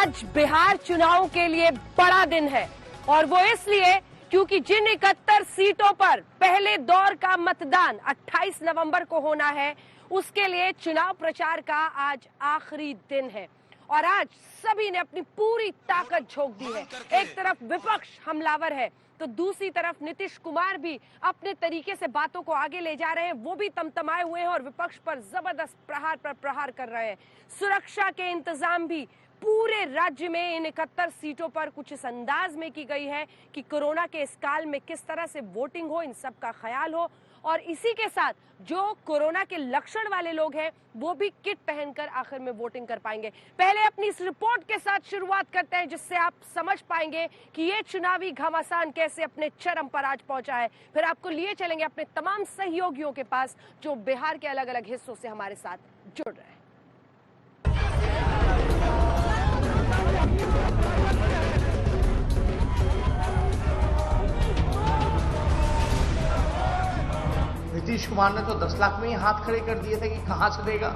आज बिहार चुनाव के लिए बड़ा दिन है और वो इसलिए क्योंकि जिन 71 सीटों पर पहले दौर का मतदान 28 नवंबर को होना है, उसके लिए चुनाव प्रचार का आज आखिरी दिन है और आज सभी ने अपनी पूरी ताकत झोंक दी है। एक तरफ विपक्ष हमलावर है तो दूसरी तरफ नीतीश कुमार भी अपने तरीके से बातों को आगे ले जा रहे हैं। वो भी तमतमाए हुए हैं और विपक्ष पर जबरदस्त प्रहार पर प्रहार कर रहे हैं। सुरक्षा के इंतजाम भी पूरे राज्य में इन 71 सीटों पर कुछ इस अंदाज में की गई है कि कोरोना के इस काल में किस तरह से वोटिंग हो, इन सब का ख्याल हो। और इसी के साथ जो कोरोना के लक्षण वाले लोग हैं वो भी किट पहनकर आखिर में वोटिंग कर पाएंगे। पहले अपनी इस रिपोर्ट के साथ शुरुआत करते हैं जिससे आप समझ पाएंगे कि ये चुनावी घमासान कैसे अपने चरम पर आज पहुंचा है। फिर आपको लिए चलेंगे अपने तमाम सहयोगियों के पास जो बिहार के अलग अलग हिस्सों से हमारे साथ जुड़ रहे हैं। नीतीश कुमार ने तो 10 लाख में ही हाथ खड़े कर दिए थे कि कहां से देगा,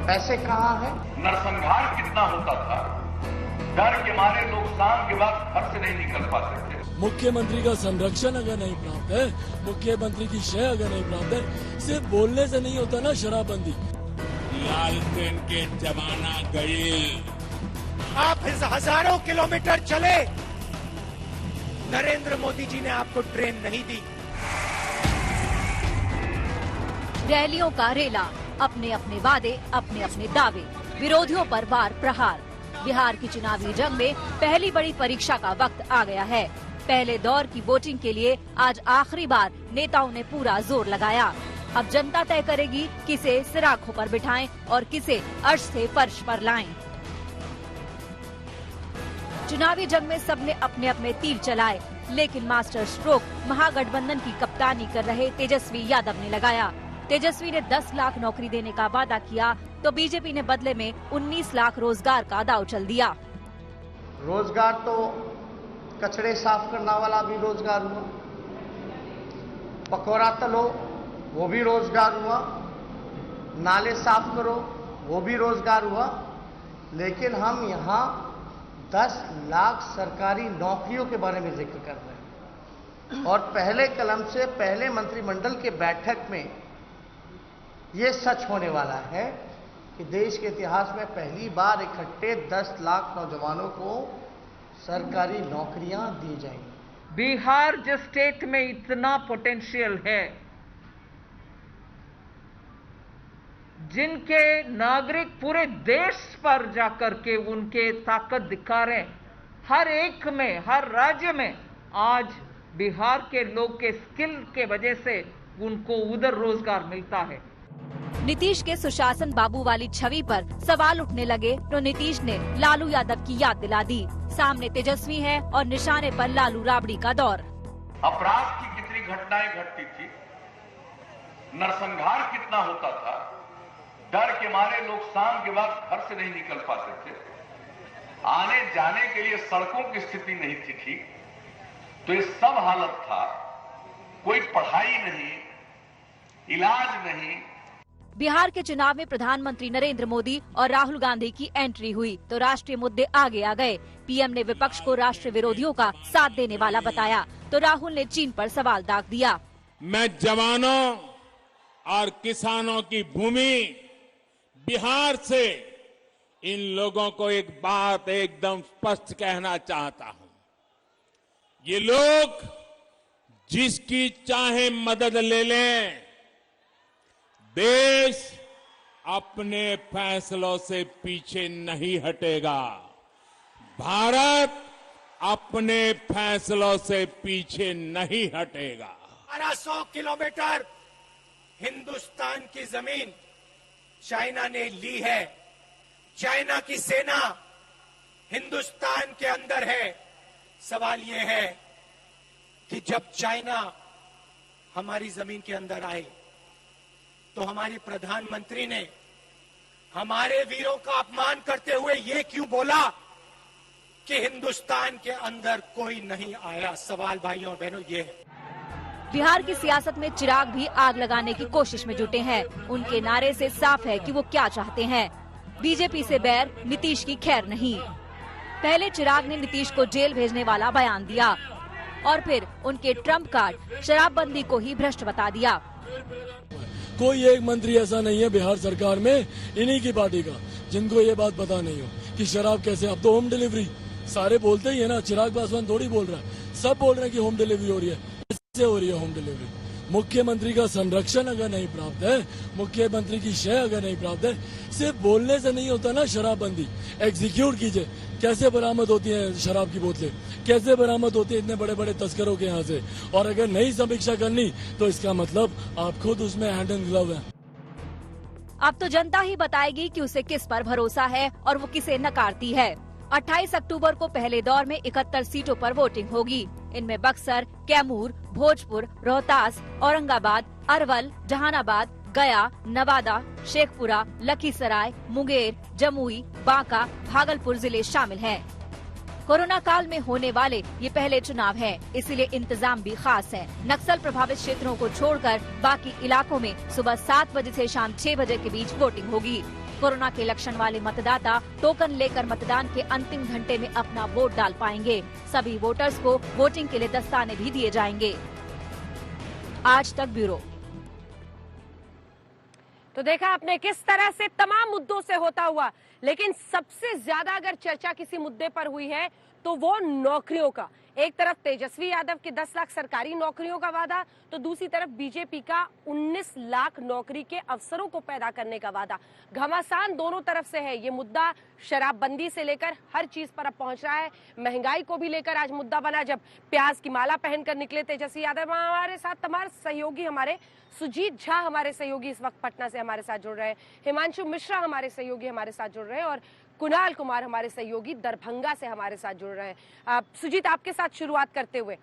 पैसे कहां है। नरसंहार कितना होता था, डर के मारे लोग शाम के बाद घर से नहीं निकल पाते थे। मुख्यमंत्री का संरक्षण अगर नहीं प्राप्त है, मुख्यमंत्री की शय अगर नहीं प्राप्त है, सिर्फ बोलने से नहीं होता ना शराबबंदी। लालटेन के जमाना गए, आप हजारों किलोमीटर चले, नरेंद्र मोदी जी ने आपको ट्रेन नहीं दी। रैलियों का रेला, अपने अपने वादे, अपने अपने दावे, विरोधियों पर वार प्रहार। बिहार की चुनावी जंग में पहली बड़ी परीक्षा का वक्त आ गया है। पहले दौर की वोटिंग के लिए आज आखिरी बार नेताओं ने पूरा जोर लगाया। अब जनता तय करेगी किसे सिराखों पर बिठाएं और किसे अर्श से फर्श पर लाएं। चुनावी जंग में सबने अपने अपने तीर चलाए, लेकिन मास्टर स्ट्रोक महागठबंधन की कप्तानी कर रहे तेजस्वी यादव ने लगाया। तेजस्वी ने 10 लाख नौकरी देने का वादा किया तो बीजेपी ने बदले में 19 लाख रोजगार का दांव चल दिया। रोजगार तो कचड़े साफ करने वाला भी रोजगार हुआ, पकौड़ा तलो वो भी रोजगार हुआ, नाले साफ करो वो भी रोजगार हुआ। लेकिन हम यहाँ 10 लाख सरकारी नौकरियों के बारे में जिक्र कर रहे हैं और पहले कलम से पहले मंत्रिमंडल के बैठक में ये सच होने वाला है कि देश के इतिहास में पहली बार इकट्ठे 10 लाख नौजवानों को सरकारी नौकरियां दी जाएंगी। बिहार जिस स्टेट में इतना पोटेंशियल है, जिनके नागरिक पूरे देश पर जाकर के उनके ताकत दिखा रहे हैं, हर एक में, हर राज्य में आज बिहार के लोग के स्किल के वजह से उनको उधर रोजगार मिलता है। नीतीश के सुशासन बाबू वाली छवि पर सवाल उठने लगे तो नीतीश ने लालू यादव की याद दिला दी। सामने तेजस्वी है और निशाने पर लालू राबड़ी का दौर। अपराध की कितनी घटनाएं घटती थी, नरसंहार कितना होता था, डर के मारे लोग शाम के बाद घर से नहीं निकल पाते थे, आने जाने के लिए सड़कों की स्थिति नहीं थी ठीक, तो ये सब हालत था। कोई पढ़ाई नहीं, इलाज नहीं। बिहार के चुनाव में प्रधानमंत्री नरेंद्र मोदी और राहुल गांधी की एंट्री हुई तो राष्ट्रीय मुद्दे आगे आ गए। पीएम ने विपक्ष को राष्ट्र विरोधियों का साथ देने वाला बताया तो राहुल ने चीन पर सवाल दाग दिया। मैं जवानों और किसानों की भूमि बिहार से इन लोगों को एक बात एकदम स्पष्ट कहना चाहता हूं। ये लोग जिसकी चाहे मदद ले लें, देश अपने फैसलों से पीछे नहीं हटेगा। भारत अपने फैसलों से पीछे नहीं हटेगा। 1200 किलोमीटर हिंदुस्तान की जमीन चाइना ने ली है। चाइना की सेना हिंदुस्तान के अंदर है। सवाल यह है कि जब चाइना हमारी जमीन के अंदर आए तो हमारे प्रधानमंत्री ने हमारे वीरों का अपमान करते हुए ये क्यों बोला कि हिंदुस्तान के अंदर कोई नहीं आया। सवाल भाइयों और बहनों ये है। बिहार की सियासत में चिराग भी आग लगाने की कोशिश में जुटे हैं। उनके नारे से साफ है कि वो क्या चाहते हैं। बीजेपी से बैर, नीतीश की खैर नहीं। पहले चिराग ने नीतीश को जेल भेजने वाला बयान दिया और फिर उनके ट्रम्प कार्ड शराबबंदी को ही भ्रष्ट बता दिया। कोई एक मंत्री ऐसा नहीं है बिहार सरकार में इन्हीं की पार्टी का जिनको ये बात पता नहीं हो कि शराब कैसे। अब तो होम डिलीवरी सारे बोलते ही है ना, चिराग पासवान थोड़ी बोल रहा है, सब बोल रहे हैं कि होम डिलीवरी हो रही है। कैसे हो रही है होम डिलीवरी? मुख्यमंत्री का संरक्षण अगर नहीं प्राप्त है, मुख्यमंत्री की शय अगर नहीं प्राप्त है, सिर्फ बोलने से नहीं होता ना शराबबंदी, एग्जीक्यूट कीजिए। कैसे बरामद होती है शराब की बोतलें, कैसे बरामद होती है इतने बड़े बड़े तस्करों के यहाँ से? और अगर नहीं समीक्षा करनी तो इसका मतलब आप खुद उसमें हैंड एंड ग्लव है। अब तो जनता ही बताएगी कि उसे किस पर भरोसा है और वो किसे नकारती है। 28 अक्टूबर को पहले दौर में 71 सीटों पर वोटिंग होगी। इनमें बक्सर, कैमूर, भोजपुर, रोहतास, औरंगाबाद, अरवल, जहानाबाद, गया, नवादा, शेखपुरा, लखीसराय, मुंगेर, जमुई, बांका, भागलपुर जिले शामिल हैं। कोरोना काल में होने वाले ये पहले चुनाव हैं, इसीलिए इंतजाम भी खास है। नक्सल प्रभावित क्षेत्रों को छोड़कर बाकी इलाकों में सुबह 7 बजे से शाम 6 बजे के बीच वोटिंग होगी। कोरोना के लक्षण वाले मतदाता टोकन लेकर मतदान के अंतिम घंटे में अपना वोट डाल पाएंगे। सभी वोटर्स को वोटिंग के लिए दस्ताने भी दिए जाएंगे। आज तक ब्यूरो। तो देखा आपने किस तरह से तमाम मुद्दों से होता हुआ, लेकिन सबसे ज्यादा अगर चर्चा किसी मुद्दे पर हुई है तो वो नौकरियों का। एक तरफ तेजस्वी यादव के 10 लाख सरकारी नौकरियों का वादा, तो दूसरी तरफ बीजेपी का 19 लाख नौकरी के अवसरों को पैदा करने का वादा। घमासान दोनों तरफ से है। ये मुद्दा शराबबंदी से लेकर हर चीज पर अब पहुंच रहा है। महंगाई को भी लेकर आज मुद्दा बना, जब प्याज की माला पहनकर निकले तेजस्वी यादव। हमारे साथ तमाम सहयोगी, हमारे सुजीत झा हमारे सहयोगी इस वक्त पटना से हमारे साथ जुड़ रहे हैं, हिमांशु मिश्रा हमारे सहयोगी हमारे साथ जुड़ रहे हैं और कुणाल कुमार हमारे सहयोगी दरभंगा से हमारे साथ जुड़ रहे हैं। सुजीत, आपके साथ शुरुआत करते हुए,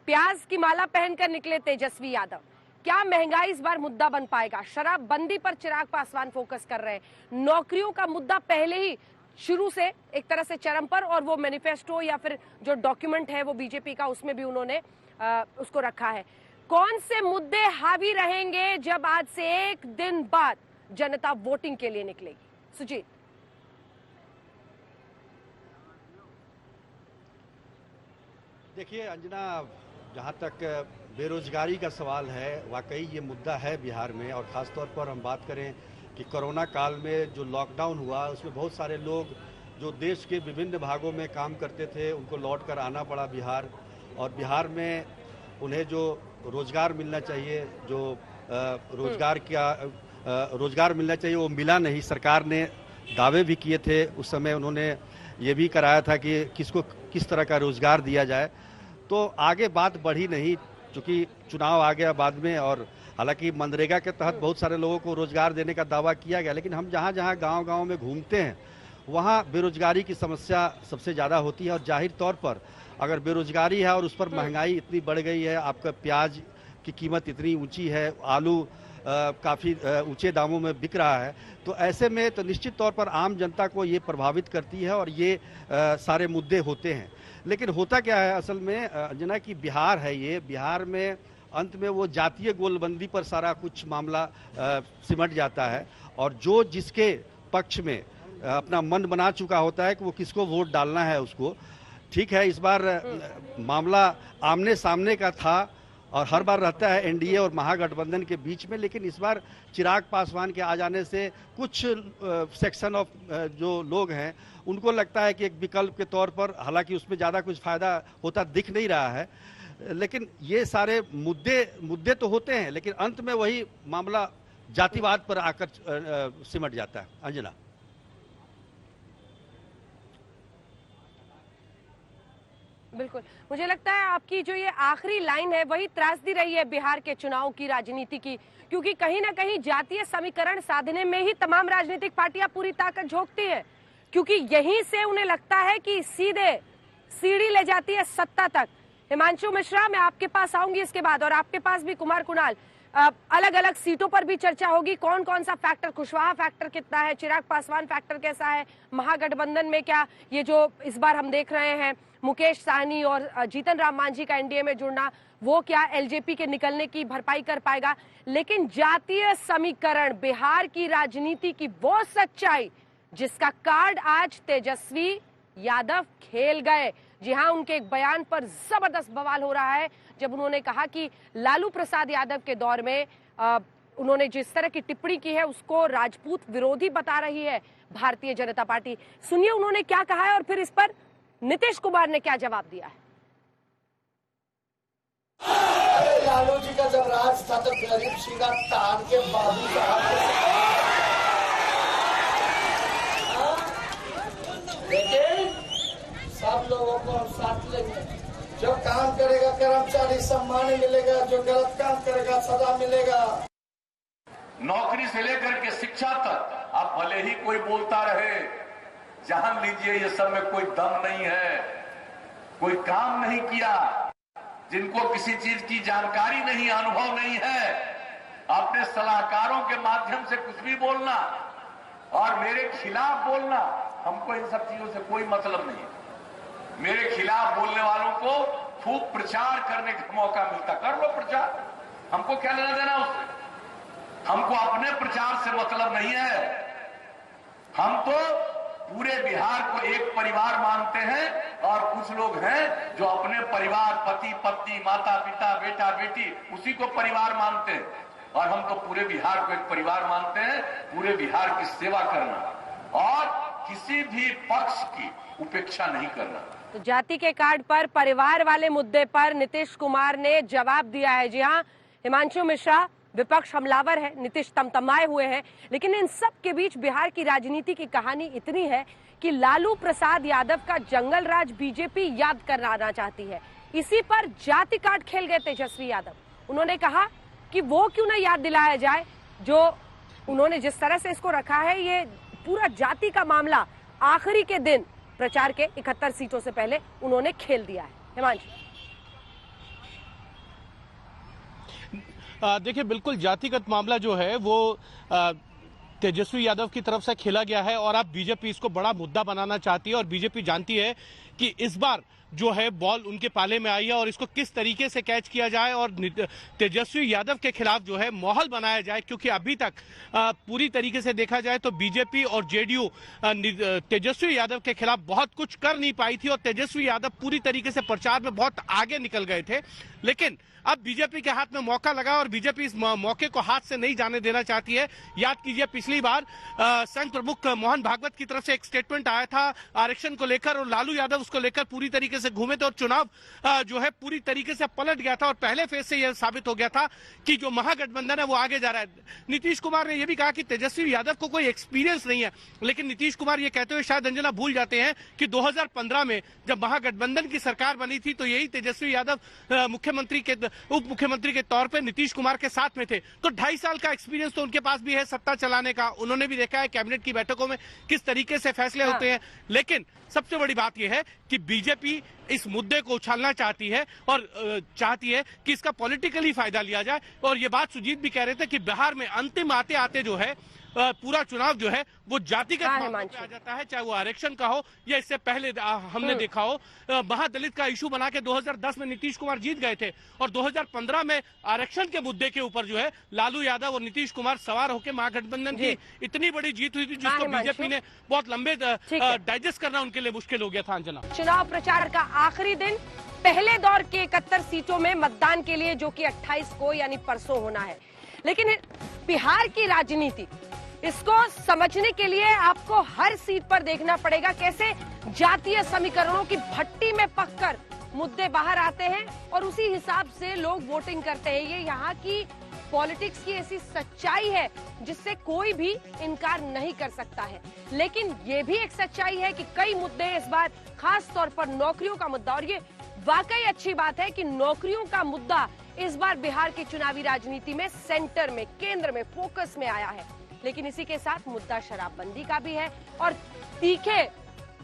प्याज की माला पहनकर निकले तेजस्वी यादव, क्या महंगाई इस बार मुद्दा बन पाएगा? शराबबंदी पर चिराग पासवान फोकस कर रहे हैं, नौकरियों का मुद्दा पहले ही शुरू से एक तरह से चरम पर, और वो मैनिफेस्टो या फिर जो डॉक्यूमेंट है वो बीजेपी का, उसमें भी उन्होंने उसको रखा है। कौन से मुद्दे हावी रहेंगे जब आज से एक दिन बाद जनता वोटिंग के लिए निकलेगी? सुजीत। देखिए अंजना, जहाँ तक बेरोजगारी का सवाल है, वाकई ये मुद्दा है बिहार में। और ख़ास तौर पर हम बात करें कि कोरोना काल में जो लॉकडाउन हुआ उसमें बहुत सारे लोग जो देश के विभिन्न भागों में काम करते थे उनको लौट कर आना पड़ा बिहार। और बिहार में उन्हें जो रोज़गार मिलना चाहिए, जो रोज़गार मिलना चाहिए वो मिला नहीं। सरकार ने दावे भी किए थे उस समय, उन्होंने ये भी कराया था कि किसको किस तरह का रोज़गार दिया जाए, तो आगे बात बढ़ी नहीं क्योंकि चुनाव आ गया बाद में। और हालांकि मनरेगा के तहत बहुत सारे लोगों को रोज़गार देने का दावा किया गया, लेकिन हम जहाँ जहाँ गांव-गांव में घूमते हैं वहाँ बेरोजगारी की समस्या सबसे ज़्यादा होती है। और जाहिर तौर पर अगर बेरोजगारी है और उस पर महंगाई इतनी बढ़ गई है, आपका प्याज की कीमत इतनी ऊंची है, आलू काफ़ी ऊंचे दामों में बिक रहा है, तो ऐसे में तो निश्चित तौर पर आम जनता को ये प्रभावित करती है और ये सारे मुद्दे होते हैं। लेकिन होता क्या है असल में अंजना, कि बिहार है ये, बिहार में अंत में वो जातीय गोलबंदी पर सारा कुछ मामला सिमट जाता है। और जो जिसके पक्ष में अपना मन बना चुका होता है कि वो किसको वोट डालना है उसको। ठीक है, इस बार मामला आमने सामने का था और हर बार रहता है एनडीए और महागठबंधन के बीच में, लेकिन इस बार चिराग पासवान के आ जाने से कुछ सेक्शन ऑफ जो लोग हैं उनको लगता है कि एक विकल्प के तौर पर, हालांकि उसमें ज़्यादा कुछ फायदा होता दिख नहीं रहा है। लेकिन ये सारे मुद्दे तो होते हैं, लेकिन अंत में वही मामला जातिवाद पर आकर सिमट जाता है। अंजना। बिल्कुल, मुझे लगता है आपकी जो ये आखिरी लाइन है वही त्रासदी रही है बिहार के चुनाव की राजनीति की, क्योंकि कहीं ना कहीं जातीय समीकरण साधने में ही तमाम राजनीतिक पार्टियां पूरी ताकत झोंकती हैं, क्योंकि यहीं से उन्हें लगता है कि सीधे सीढ़ी ले जाती है सत्ता तक। हिमांशु मिश्रा, मैं आपके पास आऊंगी इसके बाद, और आपके पास भी कुमार कुणाल। अलग अलग सीटों पर भी चर्चा होगी, कौन कौन सा फैक्टर, कुशवाहा फैक्टर कितना है, चिराग पासवान फैक्टर कैसा है, महागठबंधन में क्या ये जो इस बार हम देख रहे हैं मुकेश साहनी और जीतन राम मांझी का एनडीए में जुड़ना, वो क्या एलजेपी के निकलने की भरपाई कर पाएगा। लेकिन जातीय समीकरण, बिहार की राजनीति की वो सच्चाई जिसका कार्ड आज तेजस्वी यादव खेल गए। जी हां, उनके एक बयान पर जबरदस्त बवाल हो रहा है जब उन्होंने कहा कि लालू प्रसाद यादव के दौर में उन्होंने जिस तरह की टिप्पणी की है उसको राजपूत विरोधी बता रही है भारतीय जनता पार्टी। सुनिए उन्होंने क्या कहा है और फिर इस पर नीतीश कुमार ने क्या जवाब दिया है। लालू जी का जब राज था तो गरीब सीधा तार के बाबू लेकिन सब लोगों को हम साथ लेंगे। जो काम करेगा कर्मचारी सम्मान मिलेगा, जो गलत काम करेगा सजा मिलेगा। नौकरी से लेकर के शिक्षा तक आप भले ही कोई बोलता रहे, जान लीजिए ये सब में कोई दम नहीं है, कोई काम नहीं किया, जिनको किसी चीज की जानकारी नहीं, अनुभव नहीं है, अपने सलाहकारों के माध्यम से कुछ भी बोलना और मेरे खिलाफ बोलना, हमको इन सब चीजों से कोई मतलब नहीं है। मेरे खिलाफ बोलने वालों को खूब प्रचार करने का मौका मिलता, कर लो प्रचार, हमको क्या लेना देना उससे। हमको अपने प्रचार से मतलब नहीं है। हम तो पूरे बिहार को एक परिवार मानते हैं और कुछ लोग हैं जो अपने परिवार, पति पत्नी, माता पिता, बेटा बेटी, उसी को परिवार मानते हैं और हम तो पूरे बिहार को एक परिवार मानते हैं। पूरे बिहार की सेवा करना और किसी भी पक्ष की उपेक्षा नहीं करना। तो जाति के कार्ड पर परिवार वाले मुद्दे पर नीतीश कुमार ने जवाब दिया है। जी हाँ, हिमांशु मिश्रा विपक्ष हमलावर है, नीतीश तमतमाए हुए हैं, लेकिन इन सब के बीच बिहार की राजनीति की कहानी इतनी है कि लालू प्रसाद यादव का जंगल राज बीजेपी याद कराना चाहती है। इसी पर जाति कार्ड खेल गए तेजस्वी यादव। उन्होंने कहा कि वो क्यों ना याद दिलाया जाए, जो उन्होंने जिस तरह से इसको रखा है, ये पूरा जाति का मामला आखिरी के दिन प्रचार के 71 सीटों से पहले उन्होंने खेल दिया है। हिमांशु, देखिए बिल्कुल जातिगत मामला जो है वो तेजस्वी यादव की तरफ से खेला गया है और अब बीजेपी इसको बड़ा मुद्दा बनाना चाहती है और बीजेपी जानती है कि इस बार जो है बॉल उनके पाले में आई है और इसको किस तरीके से कैच किया जाए और तेजस्वी यादव के खिलाफ जो है माहौल बनाया जाए, क्योंकि अभी तक पूरी तरीके से देखा जाए तो बीजेपी और जेडीयू तेजस्वी यादव के खिलाफ बहुत कुछ कर नहीं पाई थी और तेजस्वी यादव पूरी तरीके से प्रचार में बहुत आगे निकल गए थे। लेकिन अब बीजेपी के हाथ में मौका लगा और बीजेपी इस मौके को हाथ से नहीं जाने देना चाहती है। याद कीजिए पिछली बार संघ प्रमुख मोहन भागवत की तरफ से एक स्टेटमेंट आया था आरक्षण को लेकर और लालू यादव उसको लेकर पूरी तरीके से घूमे थे और चुनाव जो है पूरी तरीके से पलट गया था और पहले फेज से यह साबित हो गया था कि जो महागठबंधन है वो आगे जा रहा है। नीतीश कुमार ने यह भी कहा कि तेजस्वी यादव को कोई एक्सपीरियंस नहीं है, लेकिन नीतीश कुमार ये कहते हुए शायद अंजना भूल जाते हैं कि 2015 में जब महागठबंधन की सरकार बनी थी तो यही तेजस्वी यादव मुख्यमंत्री के उप मुख्यमंत्री के तौर पे नीतीश कुमार के साथ में थे, तो 2.5 साल का एक्सपीरियंस तो उनके पास भी है सत्ता चलाने का। उन्होंने भी देखा है कैबिनेट की बैठकों में किस तरीके से फैसले होते हैं। लेकिन सबसे बड़ी बात यह है कि बीजेपी इस मुद्दे को उछालना चाहती है और चाहती है कि इसका पॉलिटिकली फायदा लिया जाए। और ये बात सुजीत भी कह रहे थे कि बिहार में अंतिम आते आते जो है पूरा चुनाव जो है वो जातिगत मामले पे आ जाता है, चाहे वो आरक्षण का हो या इससे पहले हमने देखा हो महादलित का इशू बना के 2010 में नीतीश कुमार जीत गए थे और 2015 में आरक्षण के मुद्दे के ऊपर जो है लालू यादव और नीतीश कुमार सवार होकर महागठबंधन की इतनी बड़ी जीत हुई थी जिसको बीजेपी ने बहुत लंबे डाइजेस्ट करना उनके लिए मुश्किल हो गया था। अंजना, चुनाव प्रचार का आखिरी दिन, पहले दौर के 71 सीटों में मतदान के लिए जो कि 28 को यानी परसों होना है। लेकिन बिहार की राजनीति, इसको समझने के लिए आपको हर सीट पर देखना पड़ेगा कैसे जातीय समीकरणों की भट्टी में पककर मुद्दे बाहर आते हैं और उसी हिसाब से लोग वोटिंग करते हैं। ये यहाँ की पॉलिटिक्स की ऐसी सच्चाई है जिससे कोई भी इनकार नहीं कर सकता है। लेकिन ये भी एक सच्चाई है कि कई मुद्दे इस बार, खास तौर पर नौकरियों का मुद्दा, और ये वाकई अच्छी बात है कि नौकरियों का मुद्दा इस बार बिहार की चुनावी राजनीति में सेंटर में, केंद्र में, फोकस में आया है। लेकिन इसी के साथ मुद्दा शराबबंदी का भी है और तीखे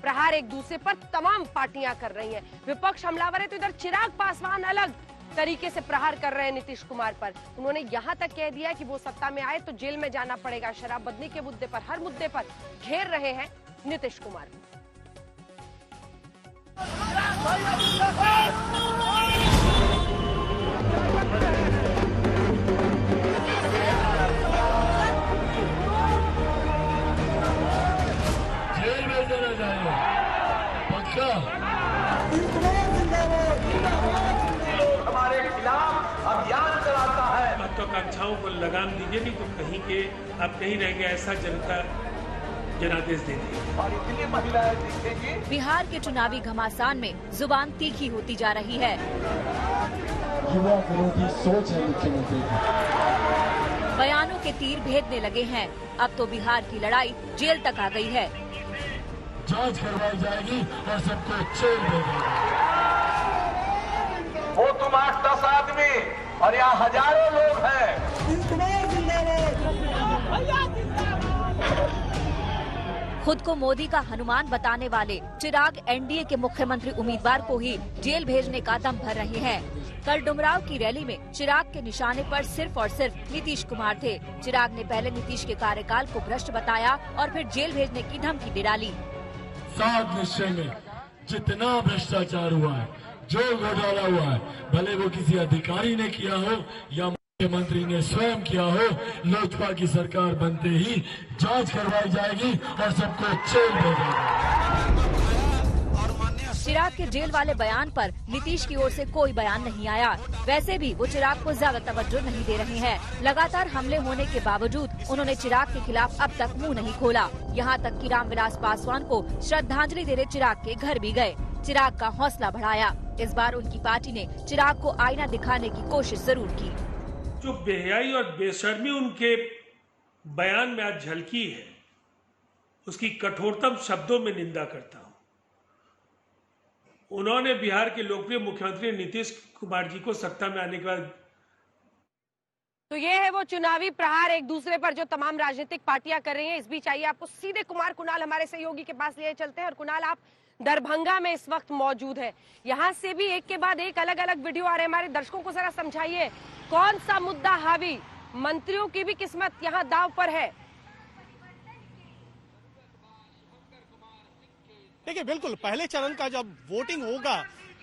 प्रहार एक दूसरे पर तमाम पार्टियां कर रही हैं। विपक्ष हमलावर है तो इधर चिराग पासवान अलग तरीके से प्रहार कर रहे हैं नीतीश कुमार पर। उन्होंने यहां तक कह दिया कि वो सत्ता में आए तो जेल में जाना पड़ेगा। शराबबंदी के मुद्दे पर, हर मुद्दे पर घेर रहे हैं नीतीश कुमार। जेल में देना जाएगा, क्या हमारे खिलाफ अभियान चलाता है। महत्वाकांक्षाओं को लगाम दीजिए, नहीं तो कहीं के आप कहीं रहेंगे ऐसा जनता जनादेश दे देगी। और इतनी महिलाएं दिखेंगी। बिहार के चुनावी घमासान में जुबान तीखी होती जा रही है। युवा विरोधी सोच है मुख्यमंत्री की। बयानों के तीर भेदने लगे हैं। अब तो बिहार की लड़ाई जेल तक आ गई है। जांच करवाई जाएगी और सबको जेल भेजा जाएगा। वो तुम 8-10 आदमी और यहाँ हजारों लोग हैं। खुद को मोदी का हनुमान बताने वाले चिराग एनडीए के मुख्यमंत्री उम्मीदवार को ही जेल भेजने का दम भर रहे हैं। कल डुमराव की रैली में चिराग के निशाने पर सिर्फ और सिर्फ नीतीश कुमार थे। चिराग ने पहले नीतीश के कार्यकाल को भ्रष्ट बताया और फिर जेल भेजने की धमकी दे डाली। 7 निश्चय में जितना भ्रष्टाचार हुआ है, जो घोटाला हुआ है, भले वो किसी अधिकारी ने किया हो या मुख्यमंत्री ने स्वयं किया हो, लोजपा की सरकार बनते ही जांच करवाई जाएगी और सबको जेल भेजा जाएगा। चिराग के जेल वाले बयान पर नीतीश की ओर से कोई बयान नहीं आया। वैसे भी वो चिराग को ज्यादा तवज्जो नहीं दे रहे हैं। लगातार हमले होने के बावजूद उन्होंने चिराग के खिलाफ अब तक मुंह नहीं खोला। यहाँ तक कि रामविलास पासवान को श्रद्धांजलि देने चिराग के घर भी गए, चिराग का हौसला बढ़ाया। इस बार उनकी पार्टी ने चिराग को आईना दिखाने की कोशिश जरूर की। जो बेहयाई और बेशर्मी उनके बयान में आज झलकी है, उसकी कठोरतम शब्दों में निंदा करता हूं। उन्होंने बिहार के लोकप्रिय मुख्यमंत्री नीतीश कुमार जी को सत्ता में आने के बाद, तो ये है वो चुनावी प्रहार एक दूसरे पर जो तमाम राजनीतिक पार्टियां कर रही हैं। इस बीच आइए आपको सीधे कुमार कुणाल हमारे सहयोगी के पास लिए चलते हैं। और कुणाल, आप दरभंगा में इस वक्त मौजूद है, यहाँ से भी एक के बाद एक अलग अलग वीडियो आ रहे हैं। हमारे दर्शकों को जरा समझाइए कौन सा मुद्दा हावी, मंत्रियों की भी किस्मत यहाँ दाव पर है। देखिए, बिल्कुल पहले चरण का जब वोटिंग होगा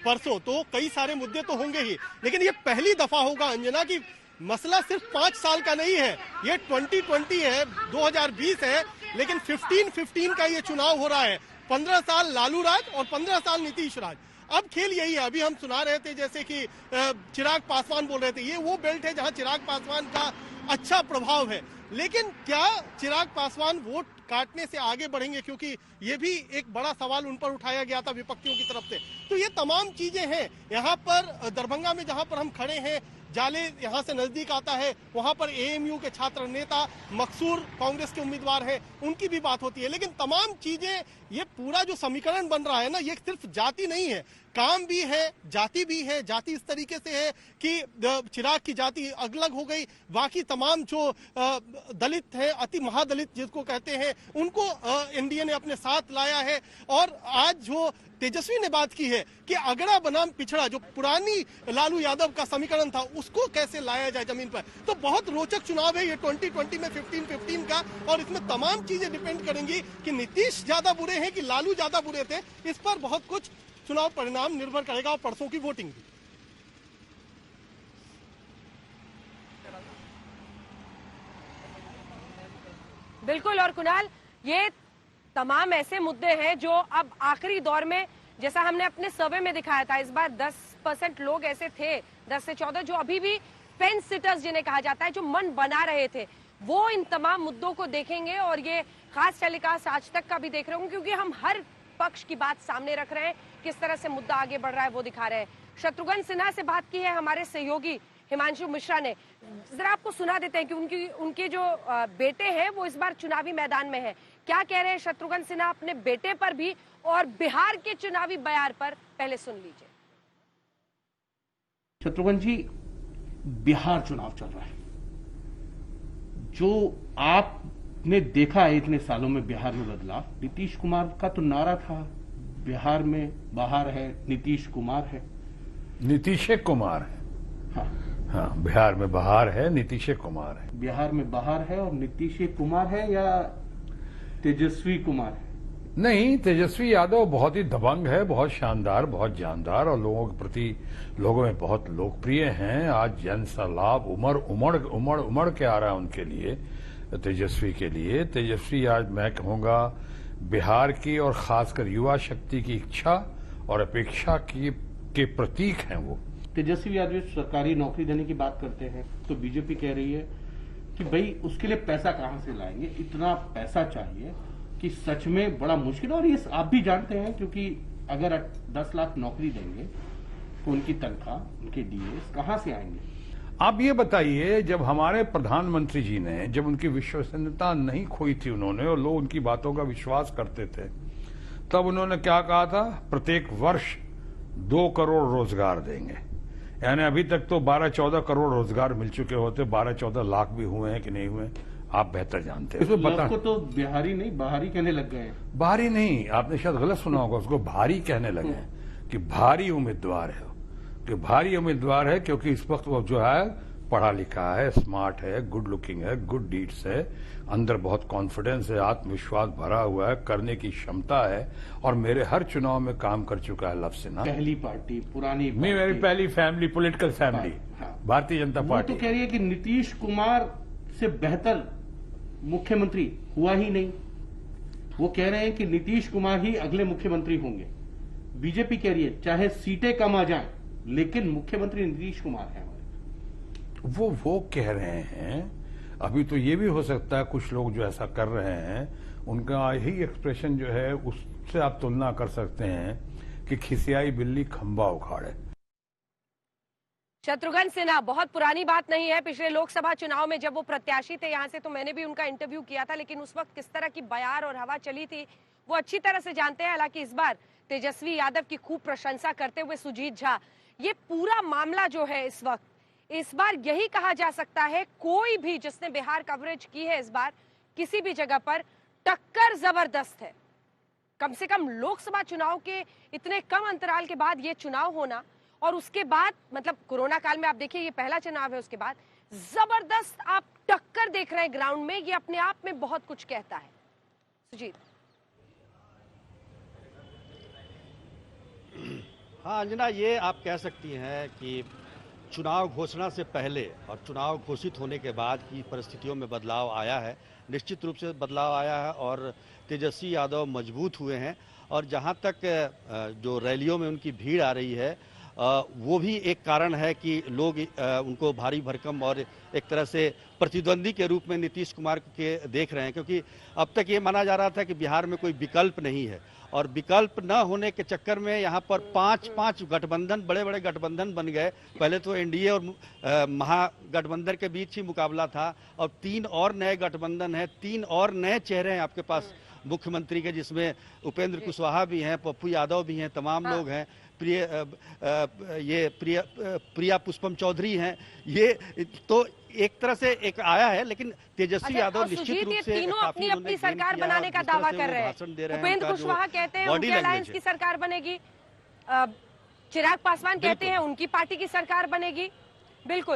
परसों, तो कई सारे मुद्दे तो होंगे ही, लेकिन ये पहली दफा होगा अंजना की मसला सिर्फ 5 साल का नहीं है। ये 2020 है, 2020 है, लेकिन 15 का ये चुनाव हो रहा है। 15 साल लालू राज और 15 साल नीतीश राज। अब खेल यही है। अभी हम सुना रहे थे जैसे कि चिराग पासवान बोल रहे थे, ये वो बेल्ट है जहां चिराग पासवान का अच्छा प्रभाव है, लेकिन क्या चिराग पासवान वोट काटने से आगे बढ़ेंगे, क्योंकि ये भी एक बड़ा सवाल उन पर उठाया गया था विपक्षियों की तरफ से। तो ये तमाम चीजें हैं। यहाँ पर दरभंगा में जहाँ पर हम खड़े हैं, जाले यहाँ से नजदीक आता है, वहाँ पर एएमयू के छात्र नेता मकसूर कांग्रेस के उम्मीदवार हैं, उनकी भी बात होती है। लेकिन तमाम चीजें, ये पूरा जो समीकरण बन रहा है ना, ये सिर्फ जाति नहीं है, काम भी है, जाति भी है। जाति इस तरीके से है कि चिराग की जाति अलग हो गई, बाकी तमाम जो दलित है, अति महादलित जिसको कहते हैं, उनको एनडीए ने अपने साथ लाया है। और आज जो तेजस्वी ने बात की है कि अगड़ा बनाम पिछड़ा, जो पुरानी लालू यादव का समीकरण था, उसको कैसे लाया जाए जमीन पर। तो बहुत रोचक चुनाव है ये 2020 में 15 का, और इसमें तमाम चीजें डिपेंड करेंगी कि नीतीश ज्यादा बुरे हैं कि लालू ज्यादा बुरे थे। इस पर बहुत कुछ चुनाव परिणाम निर्भर करेगा, और परसों की वोटिंग भी। बिल्कुल। और कुणाल, ये तमाम ऐसे मुद्दे हैं जो अब आखिरी दौर में, जैसा हमने अपने सर्वे में दिखाया था, इस बार 10% लोग ऐसे थे, 10 से 14, जो अभी भी फेंस सिटर्स जिन्हें कहा जाता है, जो मन बना रहे थे, वो इन तमाम मुद्दों को देखेंगे। और ये खास टेलीकास्ट आज तक का भी देख रहे होंगे, क्योंकि हम हर पक्ष की बात सामने रख रहे हैं, किस तरह से मुद्दा आगे बढ़ रहा है वो दिखा रहे हैं। शत्रुघ्न सिन्हा से बात की है हमारे सहयोगी हिमांशु मिश्रा ने। जरा आपको सुना देते हैं कि उनके जो बेटे हैं वो इस बार चुनावी मैदान में हैं। क्या कह रहे हैं शत्रुघ्न सिन्हा अपने बेटे पर भी और बिहार के चुनावी बयार पर, पहले सुन लीजिए। शत्रुघ्न जी, बिहार चुनाव चल रहा है, जो आपने देखा है इतने सालों में बिहार में बदलाव। नीतीश कुमार का तो नारा था, बिहार में बाहर है, नीतीश कुमार है, नीतीश कुमार है। हाँ हाँ, बिहार में बाहर है, नीतीश कुमार है। बिहार में बाहर है और नीतीश कुमार है या तेजस्वी कुमार है? नहीं, तेजस्वी यादव बहुत ही दबंग है, बहुत शानदार, बहुत जानदार, और लोगों के प्रति लोगों में बहुत लोकप्रिय हैं। आज जन सैलाब उमड़ के आ रहा है उनके लिए, तेजस्वी के लिए। तेजस्वी आज मैं कहूँगा बिहार की और खासकर युवा शक्ति की इच्छा और अपेक्षा के प्रतीक हैं वो। तेजस्वी यादव सरकारी नौकरी देने की बात करते हैं तो बीजेपी कह रही है कि भाई उसके लिए पैसा कहां से लाएंगे, इतना पैसा चाहिए कि सच में बड़ा मुश्किल। और ये आप भी जानते हैं, क्योंकि अगर 10 लाख नौकरी देंगे तो उनकी तनख्वाह, उनके डीएस कहां से आएंगे। आप ये बताइए, जब हमारे प्रधानमंत्री जी ने, जब उनकी विश्वसनीयता नहीं खोई थी उन्होंने और लोग उनकी बातों का विश्वास करते थे, तब उन्होंने क्या कहा था? प्रत्येक वर्ष 2 करोड़ रोजगार देंगे। यानी अभी तक तो 12-14 करोड़ रोजगार मिल चुके होते, 12-14 लाख भी हुए हैं कि नहीं हुए, आप बेहतर जानते हैं। इसमें बता को तो बिहारी नहीं बाहरी कहने लग गए। बाहरी नहीं, आपने शायद गलत सुना होगा, उसको भारी कहने लगे हैं कि भारी उम्मीदवार है, कि भारी उम्मीदवार है क्योंकि इस वक्त वो जो है पढ़ा लिखा है, स्मार्ट है, गुड लुकिंग है, गुड डीड्स है, अंदर बहुत कॉन्फिडेंस है, आत्मविश्वास भरा हुआ है, करने की क्षमता है और मेरे हर चुनाव में काम कर चुका है। लव सिन्हा पहली पार्टी, पुरानी पार्टी, मेरी पहली family, political family, Bharatiya Janata party. तो कह रही है कि नीतीश कुमार से बेहतर मुख्यमंत्री हुआ ही नहीं। वो कह रहे हैं कि नीतीश कुमार ही अगले मुख्यमंत्री होंगे। बीजेपी कह रही है चाहे सीटें कम आ जाएं, लेकिन मुख्यमंत्री नीतीश कुमार है। वो कह रहे हैं। अभी तो ये भी हो सकता है कुछ लोग जो ऐसा कर रहे हैं उनका यही एक्सप्रेशन जो है उससे आप तुलना कर सकते हैं कि खिसियाई बिल्ली खंबा उखाड़े। शत्रुघ्न सिन्हा, बहुत पुरानी बात नहीं है, पिछले लोकसभा चुनाव में जब वो प्रत्याशी थे यहाँ से, तो मैंने भी उनका इंटरव्यू किया था, लेकिन उस वक्त किस तरह की बयार और हवा चली थी वो अच्छी तरह से जानते हैं। हालांकि इस बार तेजस्वी यादव की खूब प्रशंसा करते हुए सुजीत झा, ये पूरा मामला जो है इस बार यही कहा जा सकता है, कोई भी जिसने बिहार कवरेज की है इस बार किसी भी जगह पर, टक्कर जबरदस्त है। कम से कम लोकसभा चुनाव के इतने कम अंतराल के बाद ये चुनाव होना, और उसके बाद मतलब कोरोना काल में आप देखिए ये पहला चुनाव है, उसके बाद जबरदस्त आप टक्कर देख रहे हैं ग्राउंड में, ये अपने आप में बहुत कुछ कहता है। सुजीत। हाँ अंजना, ये आप कह सकती हैं कि चुनाव घोषणा से पहले और चुनाव घोषित होने के बाद की परिस्थितियों में बदलाव आया है, निश्चित रूप से बदलाव आया है और तेजस्वी यादव मजबूत हुए हैं। और जहां तक जो रैलियों में उनकी भीड़ आ रही है वो भी एक कारण है कि लोग उनको भारी भरकम और एक तरह से प्रतिद्वंदी के रूप में नीतीश कुमार के देख रहे हैं, क्योंकि अब तक ये माना जा रहा था कि बिहार में कोई विकल्प नहीं है और विकल्प न होने के चक्कर में यहाँ पर 5 गठबंधन, बड़े बड़े गठबंधन बन गए। पहले तो एनडीए और महागठबंधन के बीच ही मुकाबला था, और 3 और नए गठबंधन है, 3 और नए चेहरे हैं आपके पास मुख्यमंत्री के, जिसमें उपेंद्र कुशवाहा भी हैं, पप्पू यादव भी हैं, तमाम लोग हैं, प्रिया पुष्पम चौधरी हैं। ये तो एक तरह से एक आया है, लेकिन तेजस्वी यादव निश्चित रूप से तीनों अपनी सरकार बनाने का दावा कर रहे हैं। उपेंद्र कुशवाहा कहते हैं उनकी अलायंस की सरकार बनेगी, चिराग पासवान कहते हैं उनकी पार्टी की सरकार बनेगी। बिल्कुल।